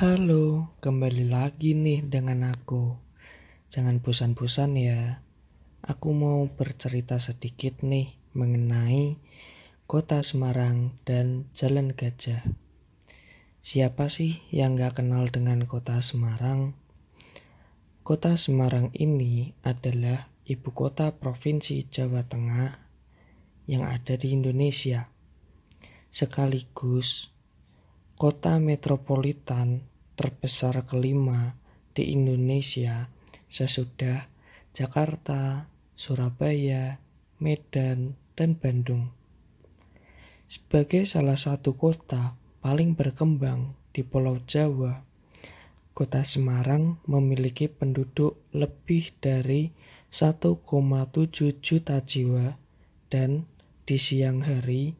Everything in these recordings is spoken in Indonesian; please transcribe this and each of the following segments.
Halo, kembali lagi nih dengan aku. Jangan bosan-bosan ya. Aku mau bercerita sedikit nih mengenai Kota Semarang dan Jalan Gajah. Siapa sih yang gak kenal dengan Kota Semarang? Kota Semarang ini adalah ibu kota Provinsi Jawa Tengah yang ada di Indonesia. Sekaligus kota metropolitan terbesar kelima di Indonesia sesudah Jakarta, Surabaya, Medan, dan Bandung. Sebagai salah satu kota paling berkembang di Pulau Jawa, Kota Semarang memiliki penduduk lebih dari 1,7 juta jiwa dan di siang hari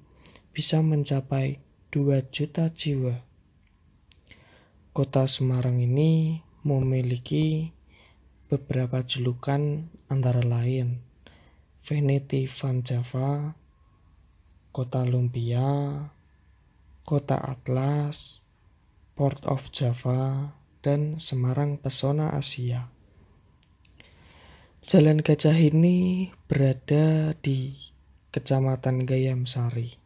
bisa mencapai 2 juta jiwa. Kota Semarang ini memiliki beberapa julukan antara lain Vanity Van Java, Kota Lumpia, Kota Atlas, Port of Java, dan Semarang Pesona Asia. Jalan Gajah ini berada di Kecamatan Gayam Sari,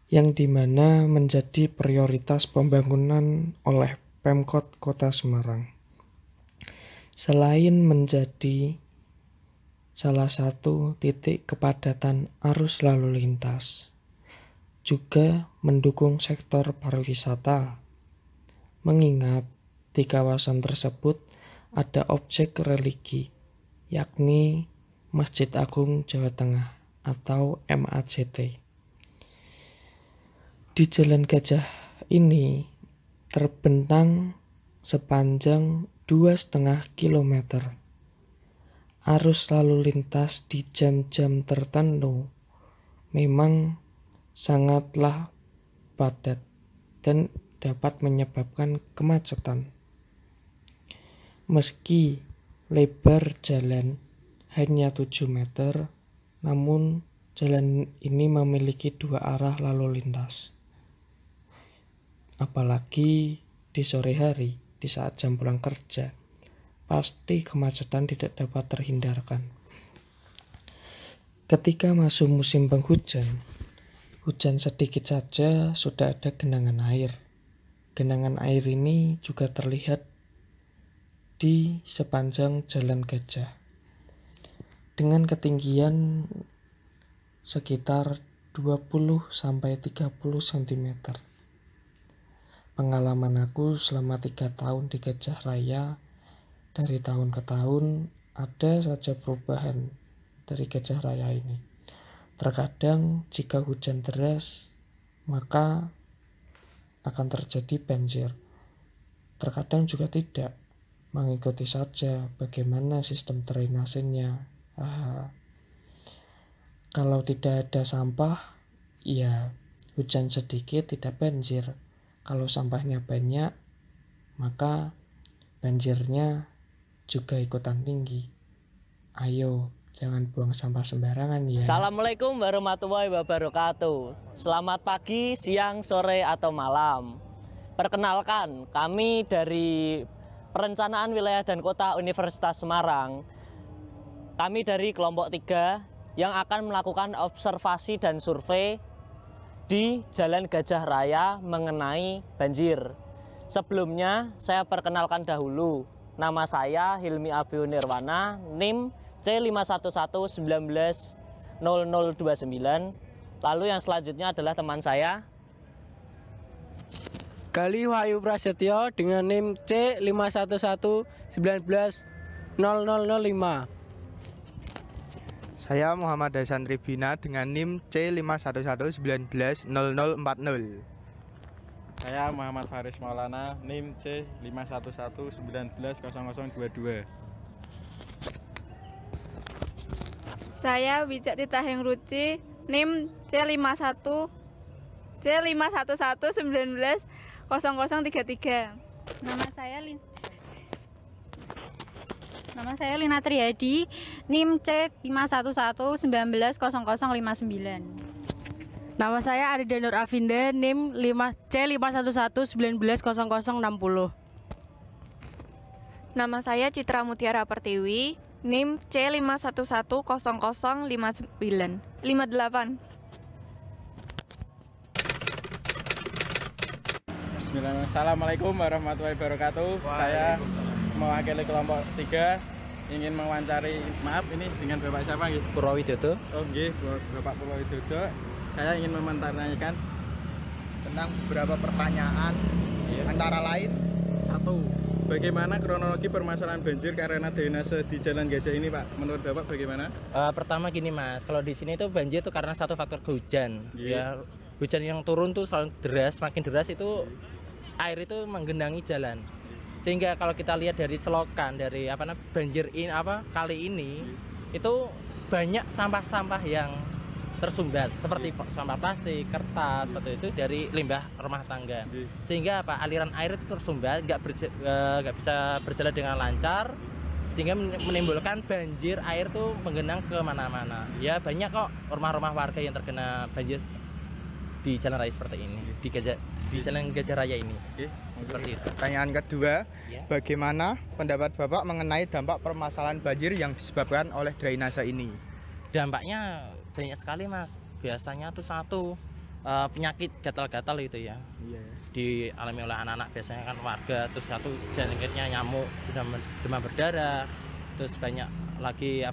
yang dimana menjadi prioritas pembangunan oleh Pemkot Kota Semarang. Selain menjadi salah satu titik kepadatan arus lalu lintas, juga mendukung sektor pariwisata, mengingat di kawasan tersebut ada objek religi, yakni Masjid Agung Jawa Tengah atau MAJT. Di Jalan Gajah ini terbentang sepanjang 2,5 kilometer. Arus lalu lintas di jam-jam tertentu memang sangatlah padat dan dapat menyebabkan kemacetan. Meski lebar jalan hanya 7 meter, namun jalan ini memiliki 2 arah lalu lintas. Apalagi di sore hari, di saat jam pulang kerja, pasti kemacetan tidak dapat terhindarkan. Ketika masuk musim penghujan, hujan sedikit saja sudah ada genangan air. Genangan air ini juga terlihat di sepanjang Jalan Gajah dengan ketinggian sekitar 20-30 cm. Pengalaman aku selama 3 tahun di Gajah Raya, dari tahun ke tahun ada saja perubahan dari Gajah Raya ini. Terkadang jika hujan deras, maka akan terjadi banjir. Terkadang juga tidak, mengikuti saja bagaimana sistem drainasenya. Kalau tidak ada sampah, ya hujan sedikit tidak banjir. Kalau sampahnya banyak, maka banjirnya juga ikutan tinggi. Ayo, jangan buang sampah sembarangan ya. Assalamualaikum warahmatullahi wabarakatuh. Selamat pagi, siang, sore, atau malam. Perkenalkan, kami dari Perencanaan Wilayah dan Kota Universitas Semarang. Kami dari kelompok 3 yang akan melakukan observasi dan survei di Jalan Gajah Raya mengenai banjir. Sebelumnya saya perkenalkan dahulu. Nama saya Hilmi Abiu Nirwana, NIM C511190029. Lalu yang selanjutnya adalah teman saya Gali Wahyu Prasetyo dengan NIM C511190005. Saya Muhammad Hasan Ribina dengan NIM C511190040. Saya Muhammad Faris Maulana, NIM C511190022. Saya Wijak Titahing Ruci, NIM C511190033. Nama saya Lina Triyadi, NIM C511190059. Nama saya Arida Nur Avinda, NIM C511190060. Nama saya Citra Mutiara Pertiwi, NIM C511005958. Bismillahirrahmanirrahim. Assalamualaikum warahmatullahi wabarakatuh. Saya mewakili kelompok 3 ingin mewawancari, maaf ini dengan Bapak siapa gitu? Purwowidodo. Oh nggih, Bapak Purwowidodo. Saya ingin mempertanyakan Tentang beberapa pertanyaan, antara lain 1. Bagaimana kronologi permasalahan banjir karena drainase di Jalan Gajah ini, Pak? Menurut Bapak bagaimana? Pertama gini Mas, kalau di sini itu banjir itu karena satu faktor hujan. Iya. Ya, hujan yang turun tuh selalu deras, makin deras itu air itu menggenangi jalan. Sehingga kalau kita lihat dari selokan dari banjir ini kali ini itu banyak sampah-sampah yang tersumbat seperti sampah plastik, kertas, seperti itu dari limbah rumah tangga. Sehingga aliran air itu tersumbat, nggak bisa berjalan dengan lancar, sehingga menimbulkan banjir air tuh menggenang ke mana-mana. Ya banyak kok rumah-rumah warga yang terkena banjir di jalan raya seperti ini, di Jalan Gajah Raya ini. Seperti itu. Pertanyaan kedua, Ya. bagaimana pendapat Bapak mengenai dampak permasalahan banjir yang disebabkan oleh drainase ini? Dampaknya banyak sekali Mas. Biasanya tuh penyakit gatal-gatal itu ya. Iya. Dialami oleh anak-anak biasanya kan warga. Terus satu penyakitnya nyamuk, demam berdarah. Terus banyak lagi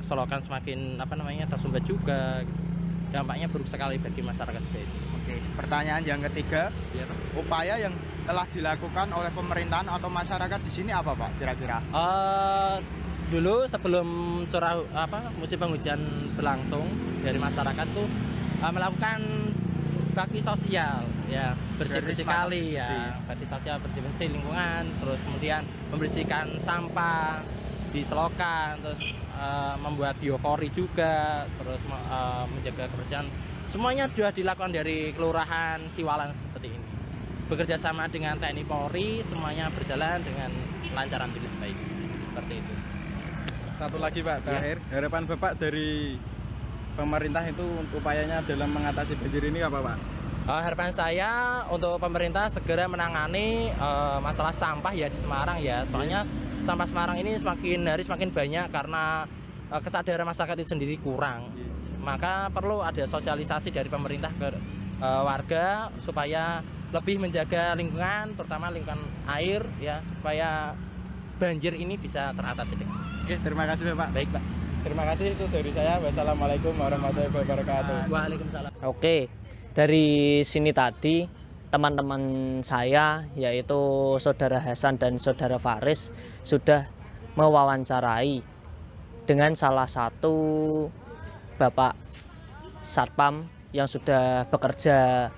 selokan semakin tersumbat juga gitu. Dampaknya buruk sekali bagi masyarakat itu. Oke, pertanyaan yang ketiga, Ya, Pak. upaya yang telah dilakukan oleh pemerintahan atau masyarakat di sini apa, Pak? Kira-kira? Dulu sebelum musim penghujan berlangsung dari masyarakat tuh melakukan bakti sosial ya, bersih-bersih kali ya, bakti sosial, bersih-bersih lingkungan, terus kemudian membersihkan sampah di selokan, terus membuat biopori juga, terus menjaga kebersihan. Semuanya sudah dilakukan dari Kelurahan Siwalan seperti ini. Bekerja sama dengan TNI Polri, semuanya berjalan dengan lancaran dengan baik. Seperti itu. Satu lagi Pak, terakhir, harapan Bapak dari pemerintah itu upayanya dalam mengatasi banjir ini apa Pak? Harapan saya untuk pemerintah segera menangani masalah sampah ya di Semarang ya. Soalnya sampah Semarang ini semakin hari semakin banyak karena kesadaran masyarakat itu sendiri kurang. Maka perlu ada sosialisasi dari pemerintah ke warga supaya lebih menjaga lingkungan, terutama lingkungan air ya, supaya banjir ini bisa teratasi. Oke, terima kasih Pak. Baik Pak. Terima kasih, itu dari saya. Wassalamualaikum warahmatullahi wabarakatuh. Waalaikumsalam. Oke, dari sini tadi teman-teman saya yaitu Saudara Hasan dan Saudara Faris sudah mewawancarai dengan salah satu Bapak Satpam yang sudah bekerja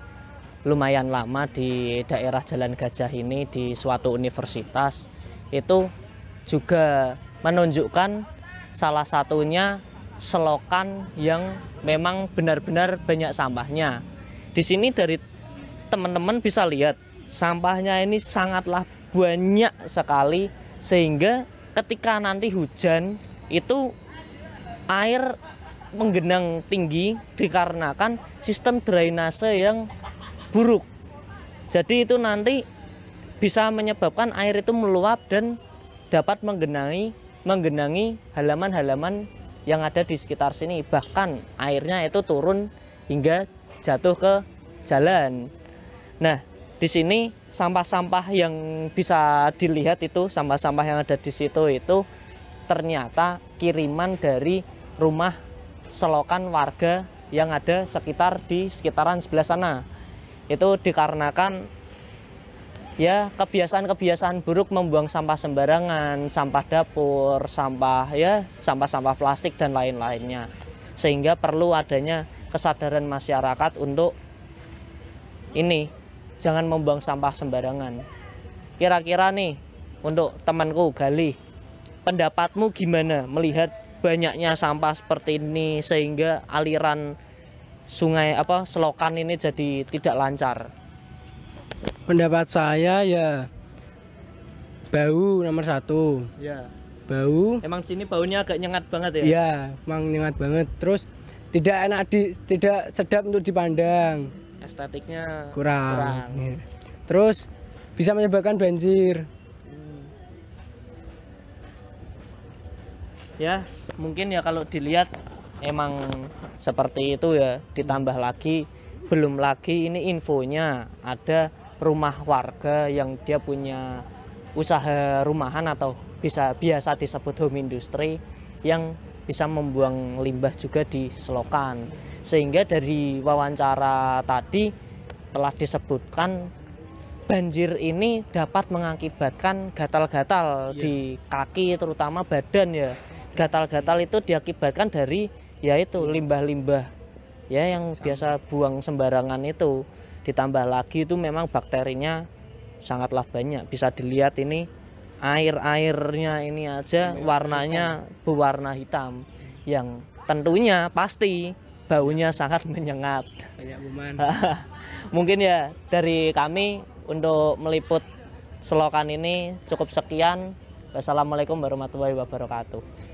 lumayan lama di daerah Jalan Gajah ini di suatu universitas. Itu juga menunjukkan salah satunya selokan yang memang benar-benar banyak sampahnya. Di sini dari teman-teman bisa lihat sampahnya ini sangatlah banyak sekali, sehingga ketika nanti hujan itu air menggenang tinggi dikarenakan sistem drainase yang buruk. Jadi itu nanti bisa menyebabkan air itu meluap dan dapat menggenangi halaman-halaman yang ada di sekitar sini. Bahkan airnya itu turun hingga jatuh ke jalan. Nah, di sini sampah-sampah yang bisa dilihat itu, sampah-sampah yang ada di situ itu ternyata kiriman dari rumah selokan warga yang ada di sekitaran sebelah sana. Itu dikarenakan ya kebiasaan-kebiasaan buruk membuang sampah sembarangan, sampah dapur, sampah plastik dan lain-lainnya. Sehingga perlu adanya kesadaran masyarakat untuk ini, jangan membuang sampah sembarangan. Kira-kira nih untuk temanku Galih, pendapatmu gimana melihat banyaknya sampah seperti ini sehingga aliran sungai selokan ini jadi tidak lancar? Pendapat saya ya bau nomor 1. Ya. Bau. Emang sini baunya agak nyengat banget ya? Iya, emang nyengat banget. Terus tidak sedap untuk dipandang. Estetiknya Kurang. Iya. Terus bisa menyebabkan banjir. Ya, mungkin ya kalau dilihat emang seperti itu ya. Ditambah lagi, belum lagi ini infonya ada rumah warga yang dia punya usaha rumahan atau biasa disebut home industry yang bisa membuang limbah juga di selokan. Sehingga dari wawancara tadi telah disebutkan banjir ini dapat mengakibatkan gatal-gatal di kaki terutama badan ya. Gatal-gatal itu diakibatkan dari yaitu limbah-limbah ya yang biasa buang sembarangan itu. Ditambah lagi itu memang bakterinya sangatlah banyak. Bisa dilihat ini airnya ini aja warnanya berwarna hitam yang tentunya pasti baunya sangat menyengat. Banyak kuman. Mungkin ya dari kami untuk meliput selokan ini cukup sekian. Wassalamualaikum warahmatullahi wabarakatuh.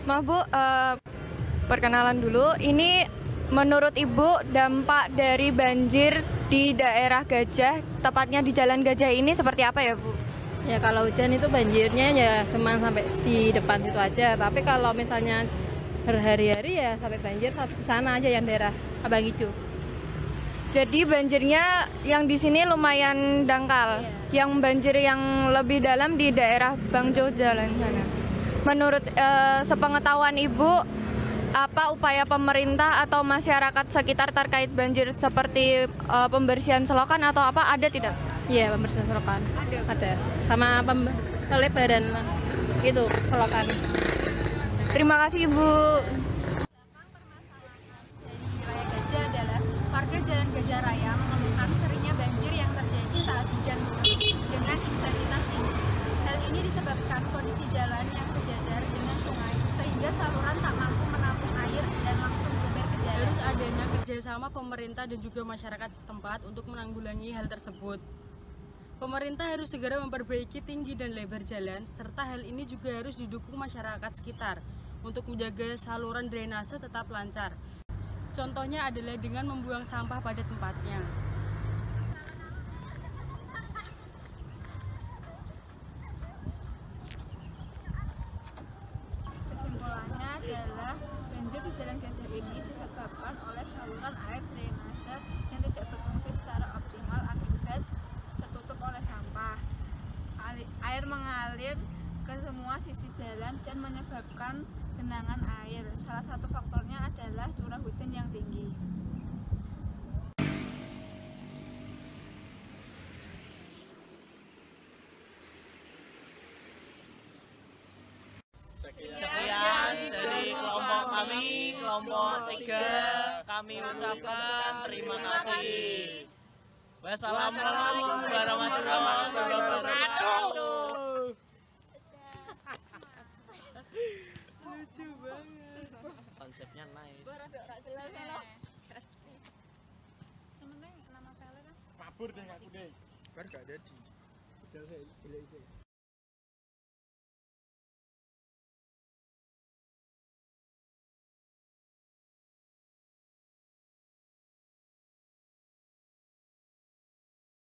Maaf Bu, perkenalan dulu. Ini menurut Ibu dampak dari banjir di daerah Gajah, tepatnya di Jalan Gajah ini seperti apa ya Bu? Ya kalau hujan itu banjirnya ya cuma sampai di depan situ aja. Tapi kalau misalnya berhari-hari ya sampai banjir ke sana aja yang daerah Abang Hijau. Jadi banjirnya yang di sini lumayan dangkal. Yang banjir yang lebih dalam di daerah Bangjo Jalan sana. Menurut sepengetahuan Ibu, apa upaya pemerintah atau masyarakat sekitar terkait banjir seperti pembersihan selokan atau apa ada tidak? Iya, pembersihan selokan. Ada. Sama pelebaran itu selokan. Terima kasih Ibu. Wilayah Gajah adalah warga Jalan Gajah Raya mengeluhkan seringnya banjir yang terjadi saat hujan dengan intensitas tinggi. Hal ini disebabkan kondisi jalan yang sejajar dengan sungai sehingga saluran tak mampu menampung air dan langsung beber ke jalan. Harus adanya kerjasama pemerintah dan juga masyarakat setempat untuk menanggulangi hal tersebut. Pemerintah harus segera memperbaiki tinggi dan lebar jalan, serta hal ini juga harus didukung masyarakat sekitar untuk menjaga saluran drainase tetap lancar. Contohnya adalah dengan membuang sampah pada tempatnya. Kesimpulannya adalah banjir di Jalan Gajah ini disebabkan oleh saluran air drainase yang tidak berfungsi secara optimal akibat tertutup oleh sampah. Air mengalir ke semua sisi jalan dan menyebabkan genangan air. Salah satu faktornya adalah curah hujan yang tinggi. Sekian dari kelompok kami, kelompok 3, kami ucapkan terima kasih. Wassalamualaikum warahmatullahi wabarakatuh. Lucu banget. Konsepnya nice. Mabur deh aku deh. Kan gak ada di.